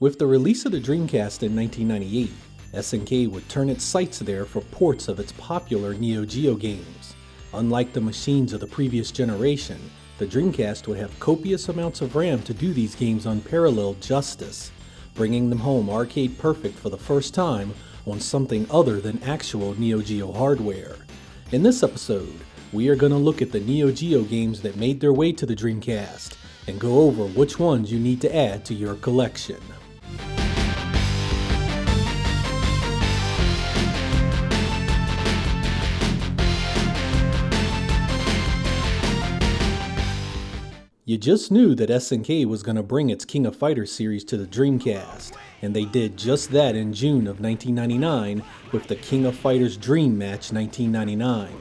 With the release of the Dreamcast in 1998, SNK would turn its sights there for ports of its popular Neo Geo games. Unlike the machines of the previous generation, the Dreamcast would have copious amounts of RAM to do these games unparalleled justice, bringing them home arcade perfect for the first time on something other than actual Neo Geo hardware. In this episode, we are going to look at the Neo Geo games that made their way to the Dreamcast and go over which ones you need to add to your collection. You just knew that SNK was going to bring its King of Fighters series to the Dreamcast, and they did just that in June of 1999 with the King of Fighters Dream Match 1999.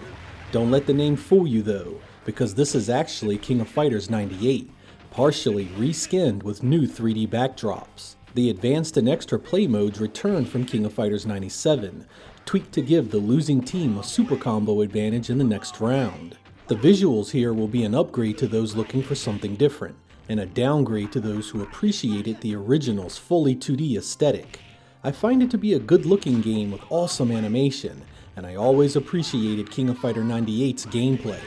Don't let the name fool you though, because this is actually King of Fighters 98, partially reskinned with new 3D backdrops. The advanced and extra play modes returned from King of Fighters 97, tweaked to give the losing team a super combo advantage in the next round. The visuals here will be an upgrade to those looking for something different, and a downgrade to those who appreciated the original's fully 2D aesthetic. I find it to be a good looking game with awesome animation, and I always appreciated King of Fighters 98's gameplay.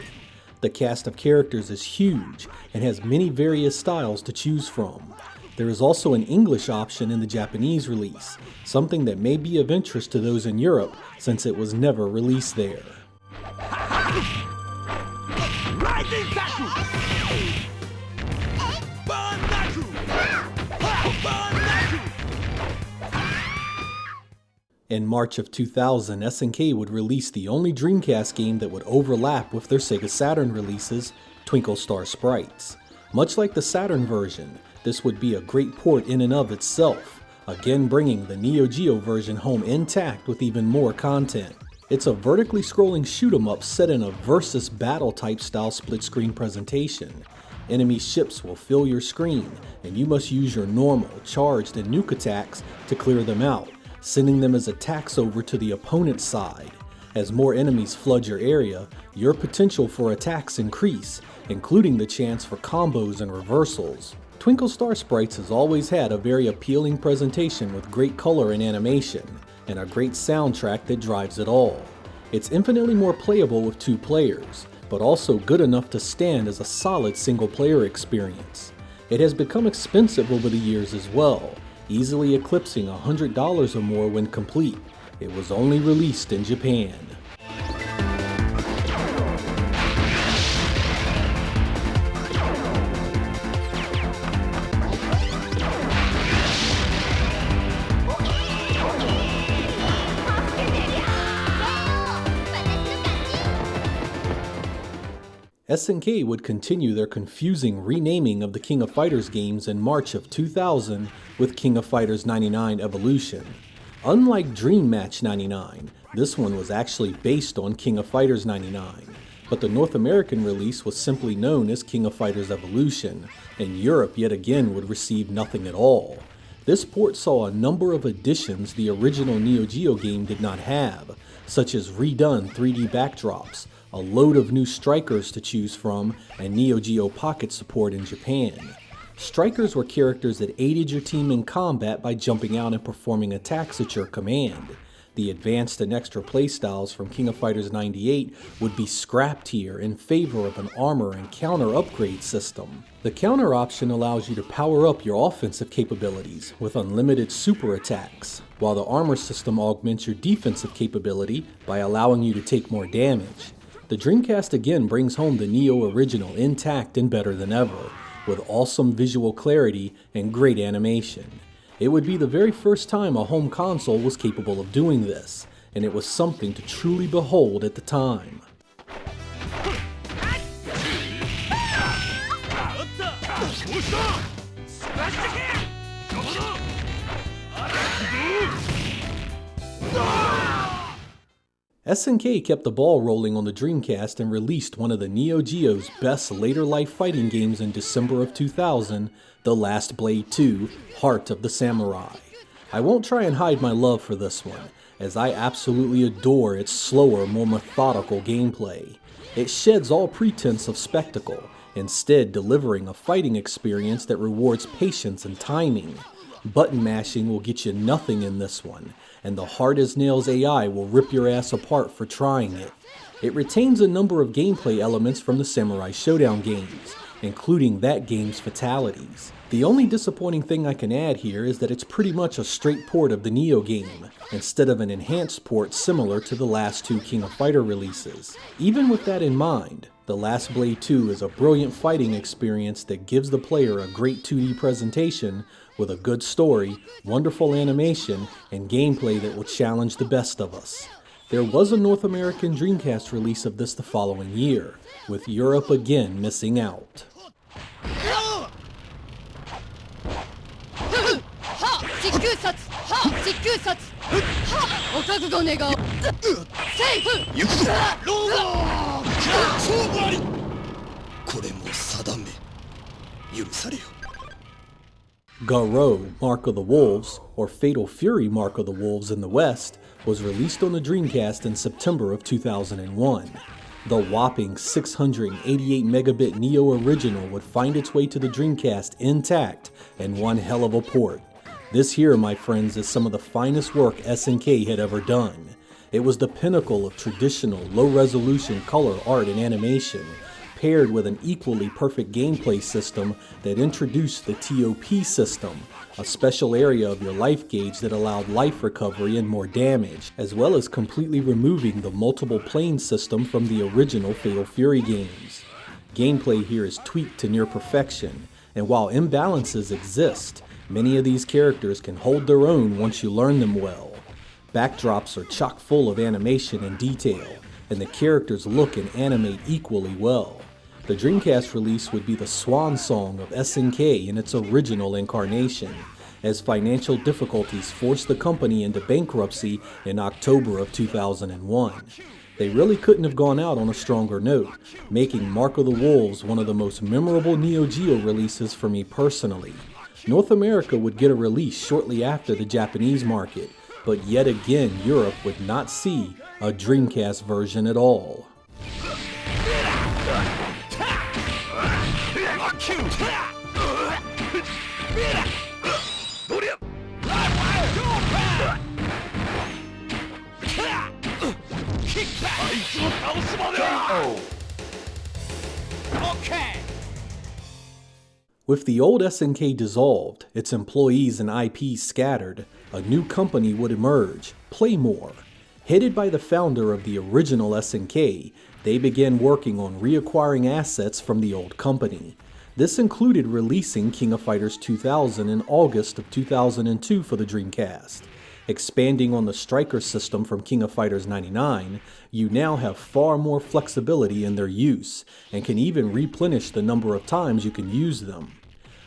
The cast of characters is huge and has many various styles to choose from. There is also an English option in the Japanese release, something that may be of interest to those in Europe since it was never released there. In March of 2000, SNK would release the only Dreamcast game that would overlap with their Sega Saturn releases, Twinkle Star Sprites. Much like the Saturn version, this would be a great port in and of itself, again bringing the Neo Geo version home intact with even more content. It's a vertically scrolling shoot 'em up set in a versus battle type style split screen presentation. Enemy ships will fill your screen, and you must use your normal, charged, and nuke attacks to clear them out, sending them as attacks over to the opponent's side. As more enemies flood your area, your potential for attacks increase, including the chance for combos and reversals. Twinkle Star Sprites has always had a very appealing presentation with great color and animation, and a great soundtrack that drives it all. It's infinitely more playable with 2 players, but also good enough to stand as a solid single-player experience. It has become expensive over the years as well, easily eclipsing $100 or more when complete. It was only released in Japan. SNK would continue their confusing renaming of the King of Fighters games in March of 2000 with King of Fighters 99 Evolution. Unlike Dream Match 99, this one was actually based on King of Fighters 99, but the North American release was simply known as King of Fighters Evolution, and Europe yet again would receive nothing at all. This port saw a number of additions the original Neo Geo game did not have, such as redone 3D backdrops, a load of new strikers to choose from, and Neo Geo Pocket support in Japan. Strikers were characters that aided your team in combat by jumping out and performing attacks at your command. The advanced and extra playstyles from King of Fighters 98 would be scrapped here in favor of an armor and counter upgrade system. The counter option allows you to power up your offensive capabilities with unlimited super attacks, while the armor system augments your defensive capability by allowing you to take more damage. The Dreamcast again brings home the Neo original intact and better than ever, with awesome visual clarity and great animation. It would be the very first time a home console was capable of doing this, and it was something to truly behold at the time. SNK kept the ball rolling on the Dreamcast and released one of the Neo Geo's best later life fighting games in December of 2000, The Last Blade 2: Heart of the Samurai. I won't try and hide my love for this one, as I absolutely adore its slower, more methodical gameplay. It sheds all pretense of spectacle, instead delivering a fighting experience that rewards patience and timing. Button mashing will get you nothing in this one, and the hard-as-nails AI will rip your ass apart for trying it. It retains a number of gameplay elements from the Samurai Showdown games, including that game's fatalities. The only disappointing thing I can add here is that it's pretty much a straight port of the Neo game, instead of an enhanced port similar to the last two King of Fighter releases. Even with that in mind, The Last Blade 2 is a brilliant fighting experience that gives the player a great 2D presentation with a good story, wonderful animation, and gameplay that will challenge the best of us. There was a North American Dreamcast release of this the following year, with Europe again missing out. Garo, Mark of the Wolves, or Fatal Fury Mark of the Wolves in the West, was released on the Dreamcast in September of 2001. The whopping 688 megabit Neo original would find its way to the Dreamcast intact and one hell of a port. This here, my friends, is some of the finest work SNK had ever done. It was the pinnacle of traditional low-resolution color art and animation, paired with an equally perfect gameplay system that introduced the TOP system, a special area of your life gauge that allowed life recovery and more damage, as well as completely removing the multiple plane system from the original Fatal Fury games. Gameplay here is tweaked to near perfection, and while imbalances exist, many of these characters can hold their own once you learn them well. Backdrops are chock full of animation and detail, and the characters look and animate equally well. The Dreamcast release would be the swan song of SNK in its original incarnation, as financial difficulties forced the company into bankruptcy in October of 2001. They really couldn't have gone out on a stronger note, making Mark of the Wolves one of the most memorable Neo Geo releases for me personally. North America would get a release shortly after the Japanese market, but yet again Europe would not see a Dreamcast version at all. With the old SNK dissolved, its employees and IPs scattered, a new company would emerge, Playmore. Headed by the founder of the original SNK, they began working on reacquiring assets from the old company. This included releasing King of Fighters 2000 in August of 2002 for the Dreamcast. Expanding on the striker system from King of Fighters 99, you now have far more flexibility in their use, and can even replenish the number of times you can use them.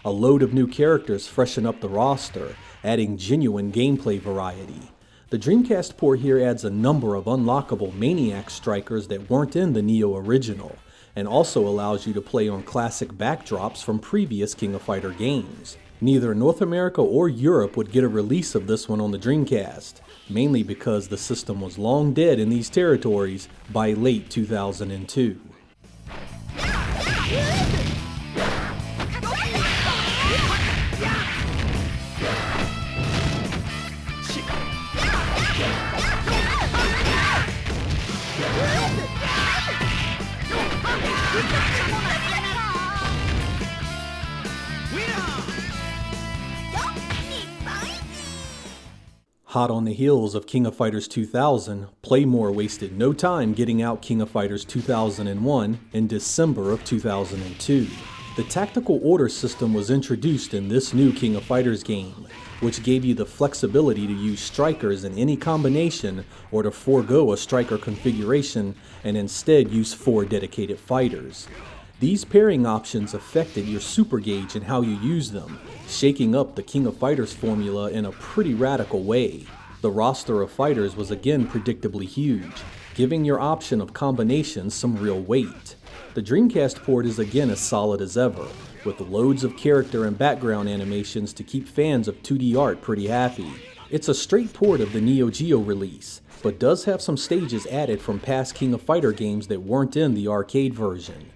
A load of new characters freshen up the roster, adding genuine gameplay variety. The Dreamcast port here adds a number of unlockable Maniac strikers that weren't in the Neo original, and also allows you to play on classic backdrops from previous King of Fighter games. Neither North America or Europe would get a release of this one on the Dreamcast, mainly because the system was long dead in these territories by late 2002. Hot on the heels of King of Fighters 2000, Playmore wasted no time getting out King of Fighters 2001 in December of 2002. The tactical order system was introduced in this new King of Fighters game, which gave you the flexibility to use strikers in any combination or to forego a striker configuration and instead use 4 dedicated fighters. These pairing options affected your super gauge and how you use them, shaking up the King of Fighters formula in a pretty radical way. The roster of fighters was again predictably huge, giving your option of combinations some real weight. The Dreamcast port is again as solid as ever, with loads of character and background animations to keep fans of 2D art pretty happy. It's a straight port of the Neo Geo release, but does have some stages added from past King of Fighter games that weren't in the arcade version.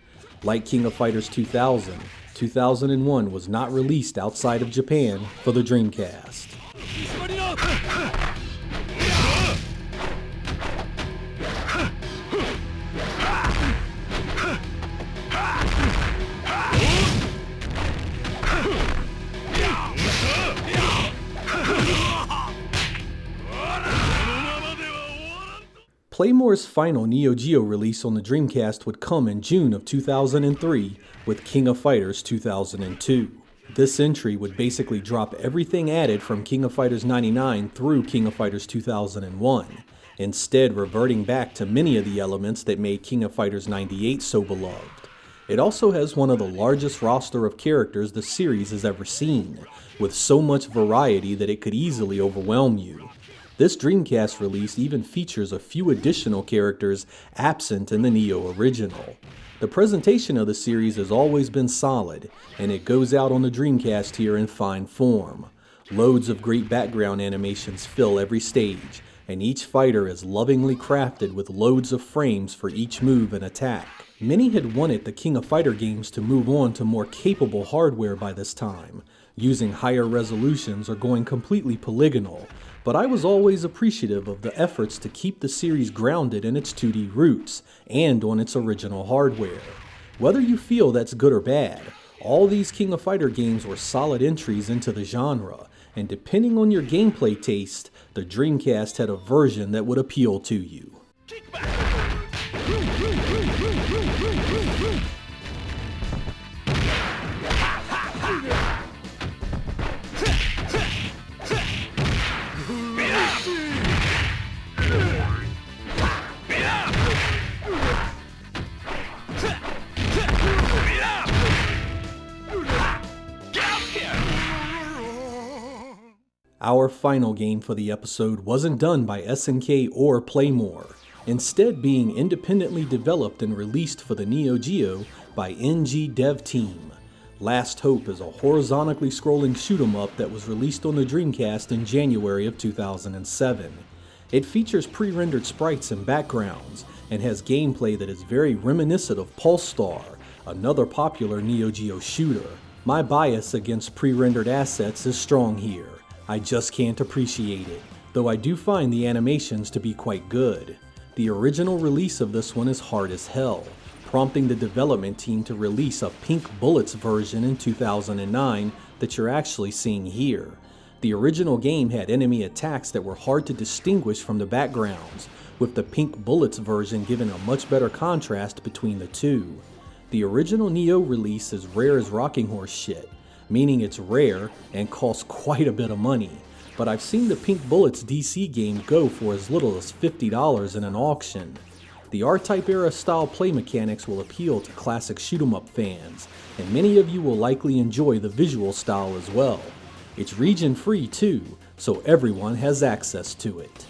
Like King of Fighters 2000, 2001 was not released outside of Japan for the Dreamcast. Playmore's final Neo Geo release on the Dreamcast would come in June of 2003 with King of Fighters 2002. This entry would basically drop everything added from King of Fighters 99 through King of Fighters 2001, instead reverting back to many of the elements that made King of Fighters 98 so beloved. It also has one of the largest roster of characters the series has ever seen, with so much variety that it could easily overwhelm you. This Dreamcast release even features a few additional characters absent in the Neo original. The presentation of the series has always been solid, and it goes out on the Dreamcast here in fine form. Loads of great background animations fill every stage, and each fighter is lovingly crafted with loads of frames for each move and attack. Many had wanted the King of Fighter games to move on to more capable hardware by this time, using higher resolutions or going completely polygonal, but I was always appreciative of the efforts to keep the series grounded in its 2D roots and on its original hardware. Whether you feel that's good or bad, all these King of Fighter games were solid entries into the genre, and depending on your gameplay taste, the Dreamcast had a version that would appeal to you. Our final game for the episode wasn't done by SNK or Playmore, instead being independently developed and released for the Neo Geo by NG Dev Team. Last Hope is a horizontally scrolling shoot-'em-up that was released on the Dreamcast in January of 2007. It features pre-rendered sprites and backgrounds, and has gameplay that is very reminiscent of Pulse Star, another popular Neo Geo shooter. My bias against pre-rendered assets is strong here. I just can't appreciate it, though I do find the animations to be quite good. The original release of this one is hard as hell, prompting the development team to release a Pink Bullets version in 2009 that you're actually seeing here. The original game had enemy attacks that were hard to distinguish from the backgrounds, with the Pink Bullets version giving a much better contrast between the two. The original Neo release is rare as rocking horse shit, meaning it's rare and costs quite a bit of money, but I've seen the Pink Bullets DC game go for as little as $50 in an auction. The R-Type era style play mechanics will appeal to classic shoot-'em-up fans, and many of you will likely enjoy the visual style as well. It's region free too, so everyone has access to it.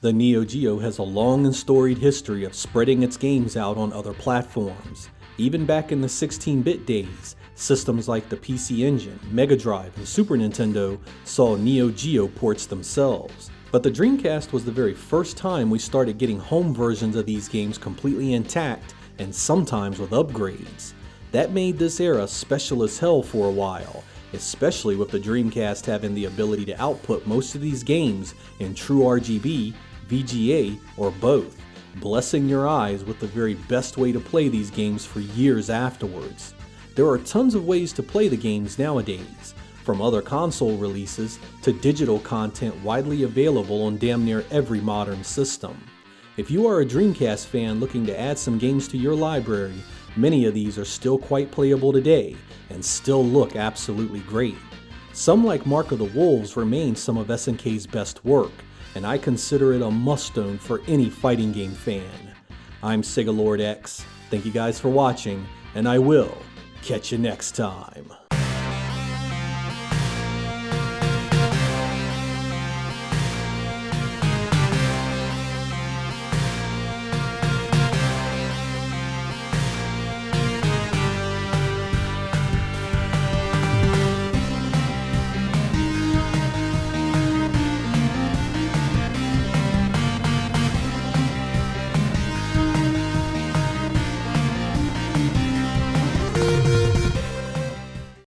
The Neo Geo has a long and storied history of spreading its games out on other platforms. Even back in the 16-bit days, systems like the PC Engine, Mega Drive, and Super Nintendo saw Neo Geo ports themselves. But the Dreamcast was the very first time we started getting home versions of these games completely intact and sometimes with upgrades. That made this era special as hell for a while, especially with the Dreamcast having the ability to output most of these games in true RGB, VGA, or both, blessing your eyes with the very best way to play these games for years afterwards. There are tons of ways to play the games nowadays, from other console releases to digital content widely available on damn near every modern system. If you are a Dreamcast fan looking to add some games to your library, many of these are still quite playable today and still look absolutely great. Some, like Mark of the Wolves, remain some of SNK's best work, and I consider it a must-own for any fighting game fan. I'm Sega Lord X, thank you guys for watching, and I will catch you next time.